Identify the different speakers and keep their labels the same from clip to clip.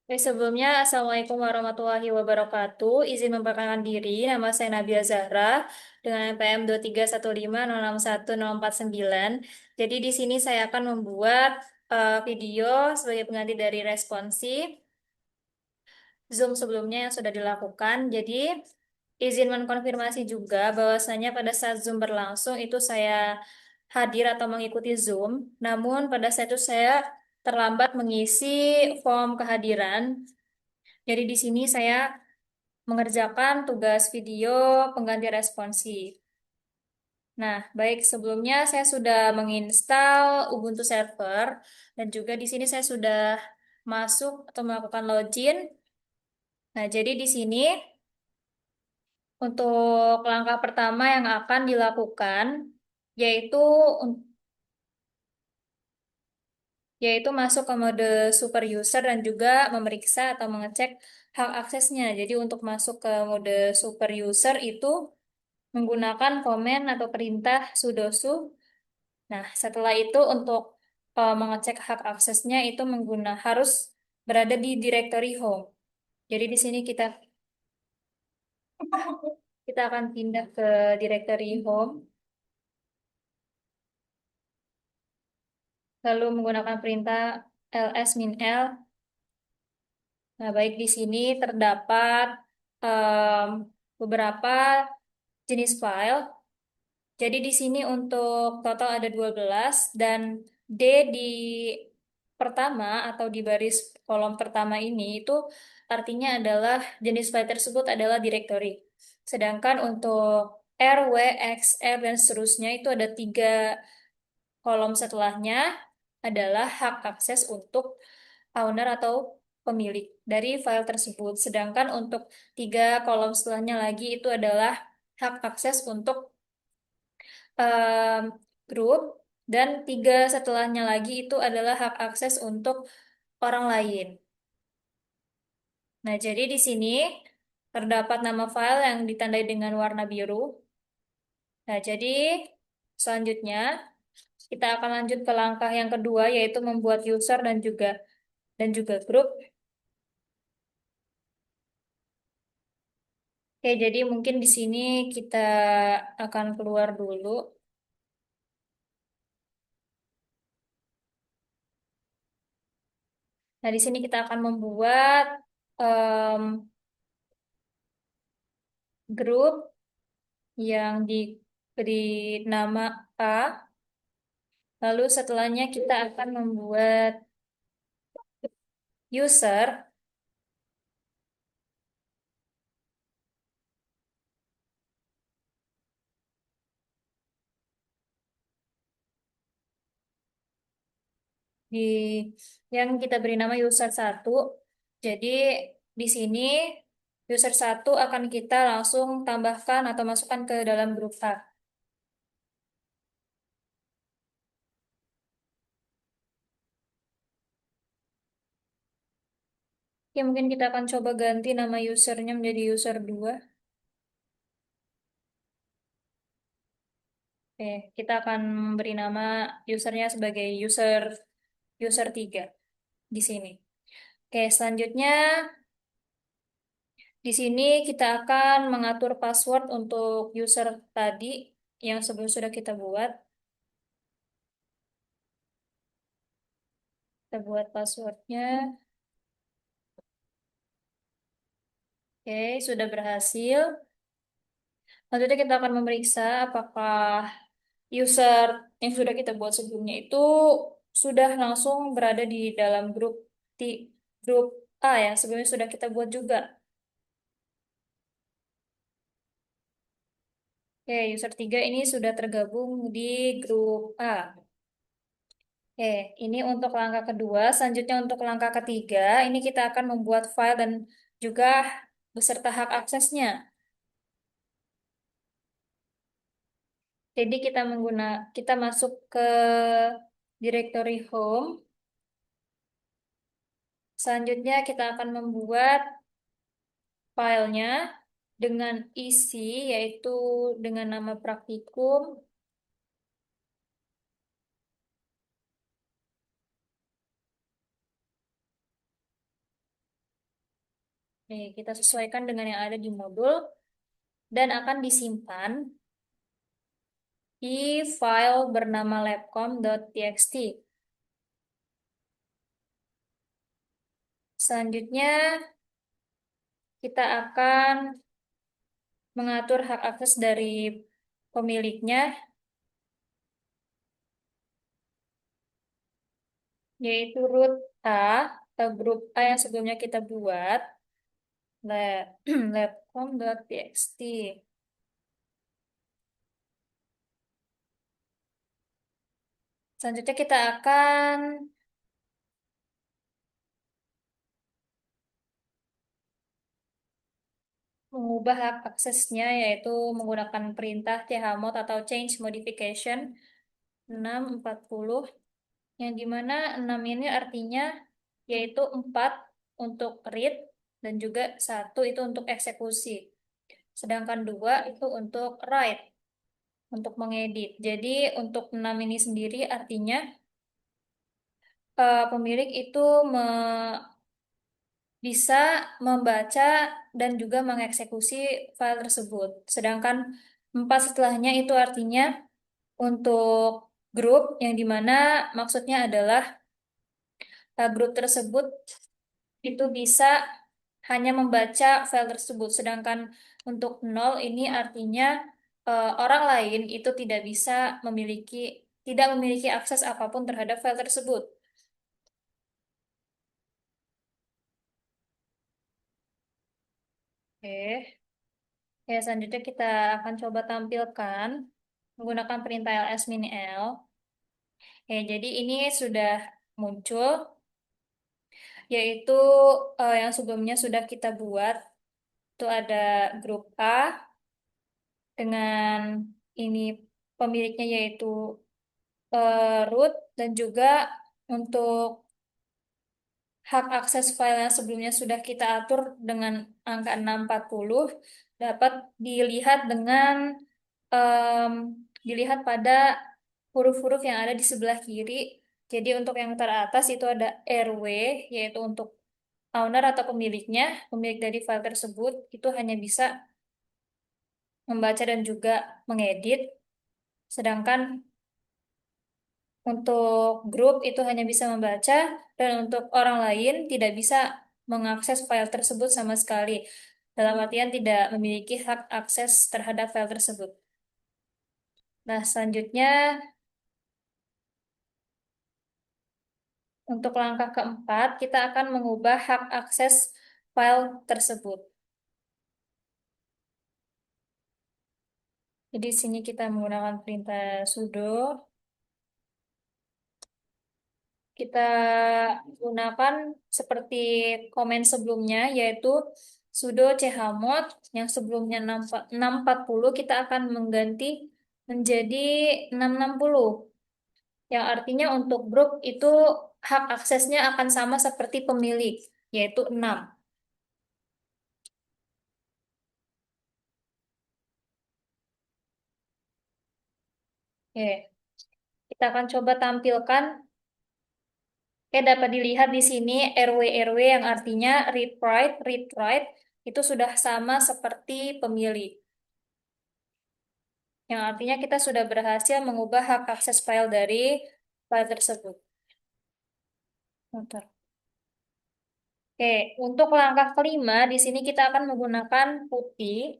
Speaker 1: Sebelumnya, Assalamualaikum warahmatullahi wabarakatuh. Izin memperkenalkan diri, nama saya Nabila Zahra dengan NPM 231506149. Jadi di sini saya akan membuat video sebagai pengganti dari responsi Zoom sebelumnya yang sudah dilakukan. Jadi izin mengkonfirmasi juga bahwasanya pada saat Zoom berlangsung itu saya hadir atau mengikuti Zoom, namun pada saat itu saya terlambat mengisi form kehadiran. Jadi di sini saya mengerjakan tugas video pengganti responsi. Nah, baik sebelumnya saya sudah menginstal Ubuntu Server dan juga di sini saya sudah masuk atau melakukan login. Nah, jadi di sini untuk langkah pertama yang akan dilakukan yaitu yaitu masuk ke mode super user dan juga memeriksa atau mengecek hak aksesnya. Jadi untuk masuk ke mode super user itu menggunakan komen atau perintah sudo su. Nah, setelah itu untuk mengecek hak aksesnya itu harus berada di directory home. Jadi di sini kita akan pindah ke directory home, lalu menggunakan perintah ls-l. Nah, baik di sini terdapat em, beberapa jenis file. Jadi di sini untuk total ada 12 dan D di pertama atau di baris kolom pertama ini itu artinya adalah jenis file tersebut adalah directory. Sedangkan untuk R, W, X, R, dan seterusnya itu ada 3 kolom setelahnya adalah hak akses untuk owner atau pemilik dari file tersebut. Sedangkan untuk 3 kolom setelahnya lagi itu adalah hak akses untuk em, grup dan 3 setelahnya lagi itu adalah hak akses untuk orang lain. Nah, jadi di sini terdapat nama file yang ditandai dengan warna biru. Nah, jadi selanjutnya kita akan lanjut ke langkah yang kedua yaitu membuat user dan juga grup. Oke, jadi mungkin di sini kita akan keluar dulu. Nah, di sini kita akan membuat em, grup yang diberi nama A. Lalu setelahnya kita akan membuat user di yang kita beri nama user 1. Jadi di sini user 1 akan kita langsung tambahkan atau masukkan ke dalam grup A. Ya, mungkin kita akan coba ganti nama usernya menjadi user 2. Oke, kita akan beri nama usernya sebagai user 3 di sini. Oke, selanjutnya di sini kita akan mengatur password untuk user tadi yang sebelum sudah kita buat. Kita buat passwordnya. Oke, sudah berhasil. Selanjutnya kita akan memeriksa apakah user yang sudah kita buat sebelumnya itu sudah langsung berada di dalam di grup A yang sebelumnya sudah kita buat juga. Oke, user 3 ini sudah tergabung di grup A. Oke, ini untuk langkah kedua. Selanjutnya untuk langkah ketiga, ini kita akan membuat file dan juga beserta hak aksesnya. Jadi kita masuk ke directory home. Selanjutnya kita akan membuat filenya dengan isi yaitu dengan nama praktikum. Oke, kita sesuaikan dengan yang ada di modul dan akan disimpan di file bernama labcom.txt. Selanjutnya, kita akan mengatur hak akses dari pemiliknya, yaitu root A atau grup A yang sebelumnya kita buat, labcom.txt. Selanjutnya kita akan mengubah hak aksesnya, yaitu menggunakan perintah chmod atau change modification 640, yang dimana 6 ini artinya yaitu 4 untuk read dan juga 1 itu untuk eksekusi. Sedangkan 2 itu untuk write, untuk mengedit. Jadi untuk 6 ini sendiri artinya pemilik itu bisa membaca dan juga mengeksekusi file tersebut. Sedangkan 4 setelahnya itu artinya untuk grup, yang dimana maksudnya adalah grup tersebut itu bisa hanya membaca file tersebut. Sedangkan untuk nol ini artinya orang lain itu tidak memiliki akses apapun terhadap file tersebut. Oke. Ya, selanjutnya kita akan coba tampilkan menggunakan perintah ls-l. Ya, jadi ini sudah muncul, yaitu yang sebelumnya sudah kita buat. Itu ada grup A dengan ini pemiliknya yaitu root, dan juga untuk hak akses file yang sebelumnya sudah kita atur dengan angka 640 dapat dilihat dengan em, dilihat pada huruf-huruf yang ada di sebelah kiri. Jadi untuk yang teratas itu ada RW, yaitu untuk owner atau pemiliknya, pemilik dari file tersebut itu hanya bisa membaca dan juga mengedit. Sedangkan untuk grup itu hanya bisa membaca, dan untuk orang lain tidak bisa mengakses file tersebut sama sekali. Dalam artian tidak memiliki hak akses terhadap file tersebut. Nah, selanjutnya untuk langkah keempat, kita akan mengubah hak akses file tersebut. Jadi di sini kita menggunakan perintah sudo. Kita gunakan seperti komen sebelumnya, yaitu sudo chmod yang sebelumnya 640 kita akan mengganti menjadi 660, yang artinya untuk grup itu hak aksesnya akan sama seperti pemilik, yaitu 6. Oke, kita akan coba tampilkan. Oke, dapat dilihat di sini RW-RW yang artinya read write itu sudah sama seperti pemilik. Yang artinya kita sudah berhasil mengubah hak akses file dari file tersebut. Bentar. Oke, untuk langkah kelima, di sini kita akan menggunakan putih.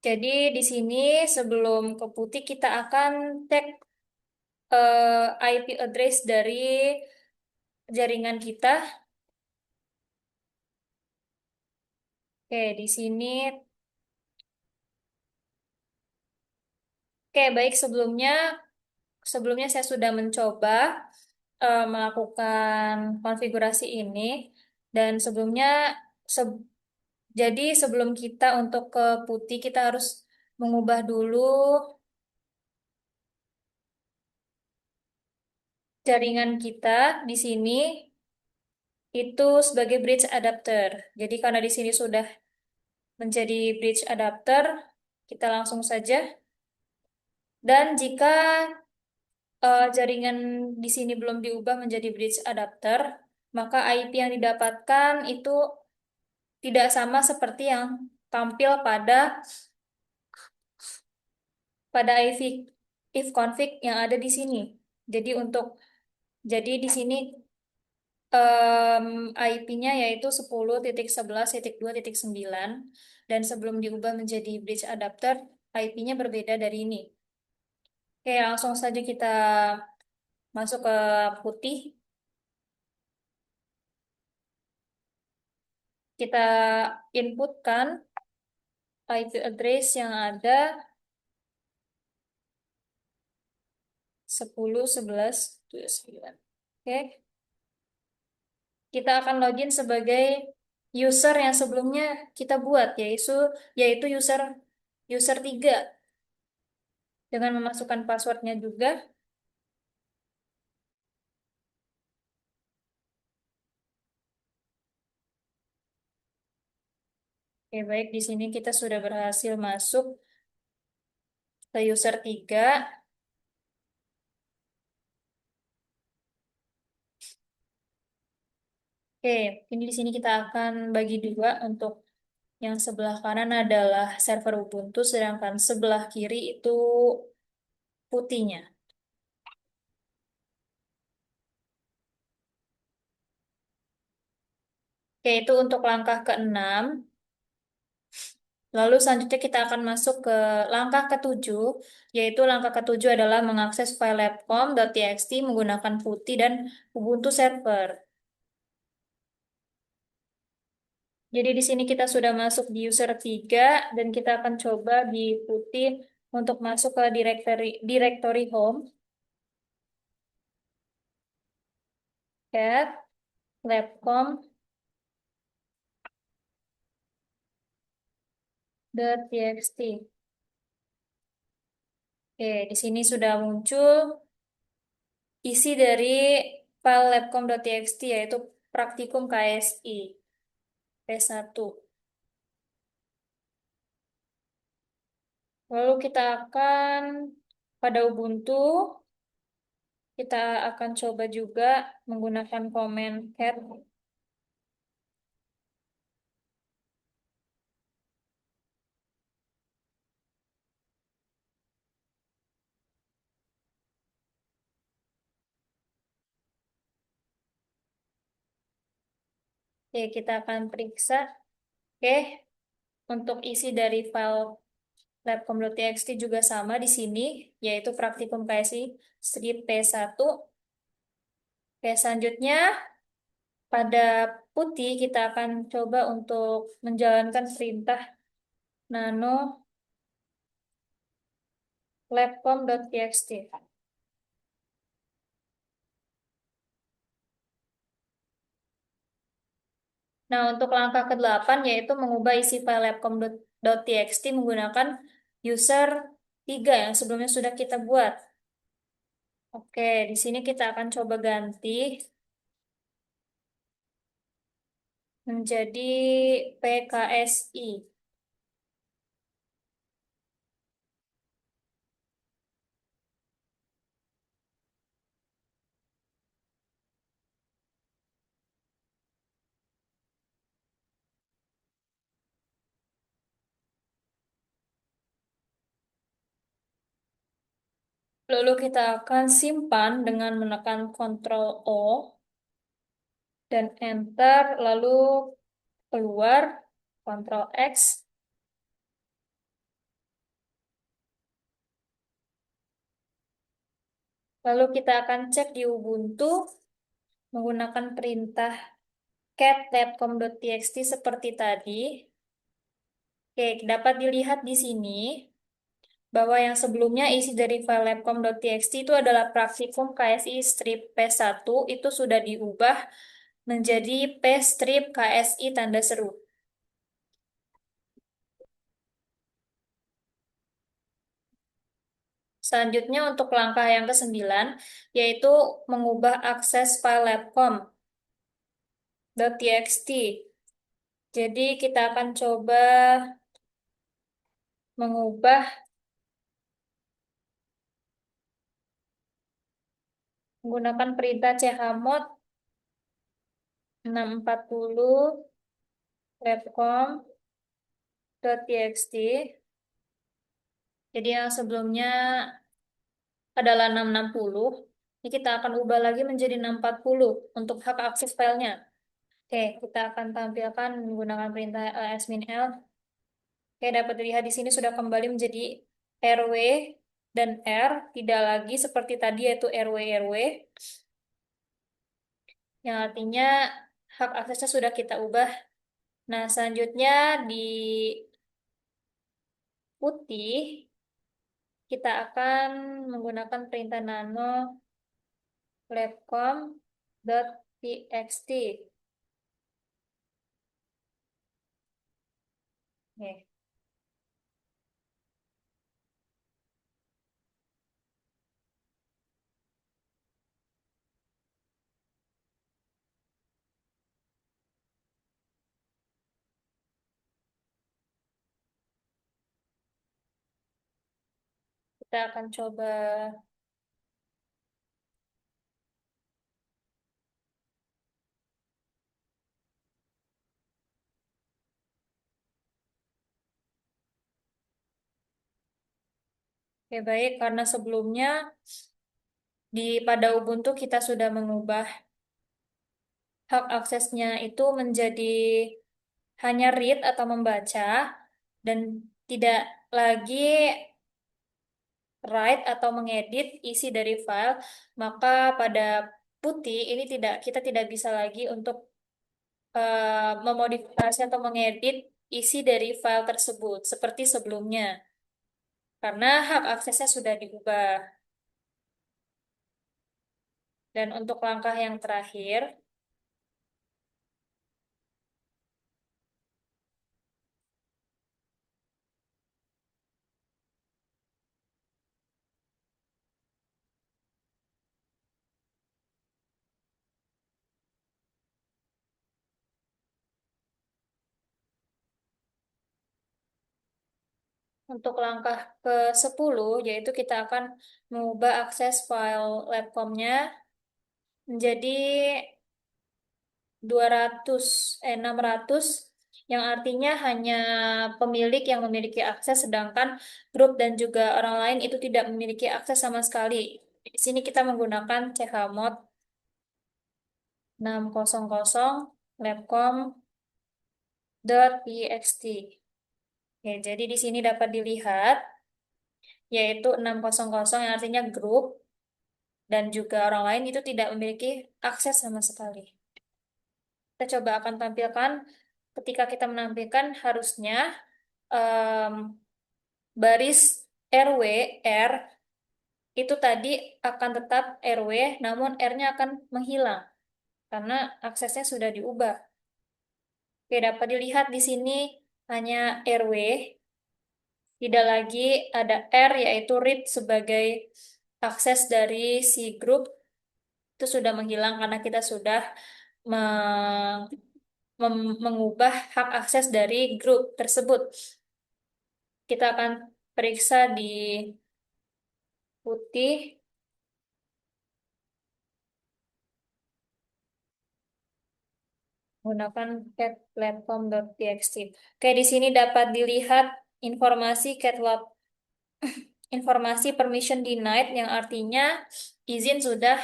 Speaker 1: Jadi di sini sebelum ke putih kita akan cek IP address dari jaringan kita. Oke, di sini. Oke, baik, sebelumnya saya sudah mencoba melakukan konfigurasi ini, dan sebelumnya se- jadi sebelum kita untuk ke putih kita harus mengubah dulu jaringan kita di sini itu sebagai bridge adapter. Jadi karena di sini sudah menjadi bridge adapter, kita langsung saja. Dan jika jaringan di sini belum diubah menjadi bridge adapter, maka IP yang didapatkan itu tidak sama seperti yang tampil pada if config yang ada di sini. Jadi di sini IP-nya yaitu 10.11.2.9 dan sebelum diubah menjadi bridge adapter, IP-nya berbeda dari ini. Oke, langsung saja kita masuk ke putih. Kita inputkan IP address yang ada 10.11.29. Oke, kita akan login sebagai user yang sebelumnya kita buat, yaitu user 3 dengan memasukkan passwordnya juga. Oke, baik, di sini kita sudah berhasil masuk ke user 3. Oke, ini di sini kita akan bagi dua. Untuk yang sebelah kanan adalah server Ubuntu, sedangkan sebelah kiri itu putihnya. Oke, itu untuk langkah ke-6. Lalu selanjutnya kita akan masuk ke langkah ke-7, yaitu langkah ke-7 adalah mengakses file labcom.txt menggunakan putih dan Ubuntu server. Jadi di sini kita sudah masuk di user 3 dan kita akan coba di putih untuk masuk ke directory home, cat labcom.txt. Oke, di sini sudah muncul isi dari file labcom.txt yaitu praktikum KSI P1. Lalu kita akan pada Ubuntu, kita akan coba juga menggunakan komen cat. Oke, kita akan periksa. Oke, untuk isi dari file labcom.txt juga sama di sini, yaitu praktikum KSI strip P1. Oke, selanjutnya pada putih kita akan coba untuk menjalankan perintah nano labcom.txt. Nah, untuk langkah ke-8 yaitu mengubah isi file labcom.txt menggunakan user 3 yang sebelumnya sudah kita buat. Oke, di sini kita akan coba ganti menjadi PKSI. Lalu kita akan simpan dengan menekan Ctrl O dan Enter, lalu keluar Ctrl X. Lalu kita akan cek di Ubuntu menggunakan perintah cat labcom.txt seperti tadi. Oke, dapat dilihat di sini bahwa yang sebelumnya isi dari file labcom.txt itu adalah praktikum KSI strip P1 itu sudah diubah menjadi P strip KSI tanda seru. Selanjutnya untuk langkah yang ke-9 yaitu mengubah akses file labcom.txt. Jadi kita akan coba mengubah menggunakan perintah chmod 640 labcom.txt. Jadi yang sebelumnya adalah 660. Ini kita akan ubah lagi menjadi 640 untuk hak akses filenya. Oke, kita akan tampilkan menggunakan perintah ls-l. Oke, dapat dilihat di sini sudah kembali menjadi RW dan R, tidak lagi seperti tadi yaitu RW. Yang artinya hak aksesnya sudah kita ubah. Nah, selanjutnya di putih, kita akan menggunakan perintah nano labcom.txt. Oke, kita akan coba. Oke, baik, karena sebelumnya pada Ubuntu kita sudah mengubah hak aksesnya itu menjadi hanya read atau membaca dan tidak lagi write atau mengedit isi dari file, maka pada putih ini kita tidak bisa lagi untuk memodifikasi atau mengedit isi dari file tersebut seperti sebelumnya karena hak aksesnya sudah diubah. Dan untuk langkah yang terakhir, untuk langkah ke-10 yaitu kita akan mengubah akses file labcom-nya menjadi 600 yang artinya hanya pemilik yang memiliki akses sedangkan grup dan juga orang lain itu tidak memiliki akses sama sekali. Di sini kita menggunakan chmod 600 labcom.txt. Ya, jadi di sini dapat dilihat yaitu 600 yang artinya grup dan juga orang lain itu tidak memiliki akses sama sekali. Kita coba akan tampilkan ketika kita menampilkan harusnya em, baris RW R itu tadi akan tetap RW namun R-nya akan menghilang karena aksesnya sudah diubah. Oke, dapat dilihat di sini hanya RW, tidak lagi ada R yaitu read sebagai akses dari si grup itu sudah menghilang karena kita sudah meng- mengubah hak akses dari grup tersebut. Kita akan periksa di putih menggunakan cat platform.txt. Oke, di sini dapat dilihat informasi informasi permission denied yang artinya izin sudah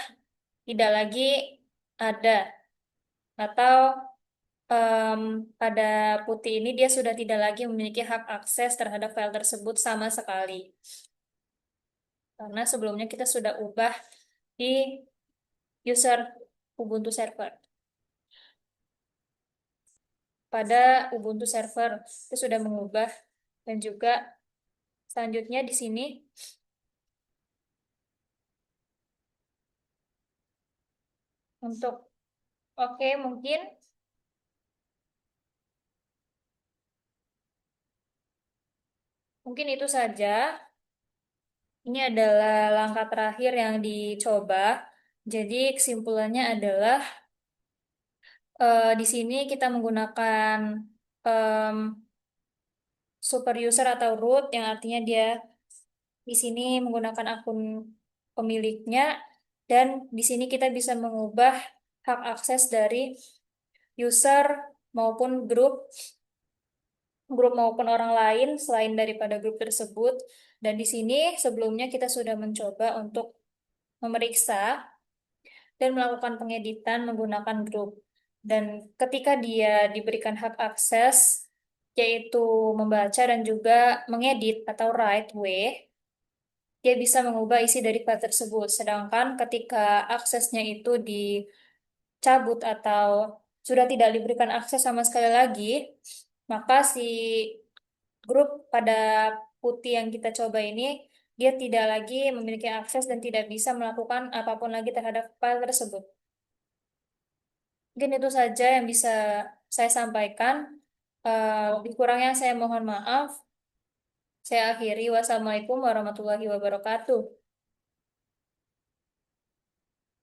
Speaker 1: tidak lagi ada atau em, pada putih ini dia sudah tidak lagi memiliki hak akses terhadap file tersebut sama sekali. Karena sebelumnya kita sudah ubah di user Ubuntu server. Pada Ubuntu server itu sudah mengubah dan juga selanjutnya di sini untuk oke mungkin itu saja. Ini adalah langkah terakhir yang dicoba. Jadi kesimpulannya adalah di sini kita menggunakan em, super user atau root yang artinya dia di sini menggunakan akun pemiliknya dan di sini kita bisa mengubah hak akses dari user maupun grup maupun orang lain selain daripada grup tersebut. Dan di sini sebelumnya kita sudah mencoba untuk memeriksa dan melakukan pengeditan menggunakan grup. Dan ketika dia diberikan hak akses, yaitu membaca dan juga mengedit atau write way, dia bisa mengubah isi dari file tersebut. Sedangkan ketika aksesnya itu dicabut atau sudah tidak diberikan akses sama sekali lagi, maka si grup pada putih yang kita coba ini, dia tidak lagi memiliki akses dan tidak bisa melakukan apapun lagi terhadap file tersebut. Mungkin itu saja yang bisa saya sampaikan. Lebih kurangnya saya mohon maaf. Saya akhiri. Wassalamualaikum warahmatullahi wabarakatuh.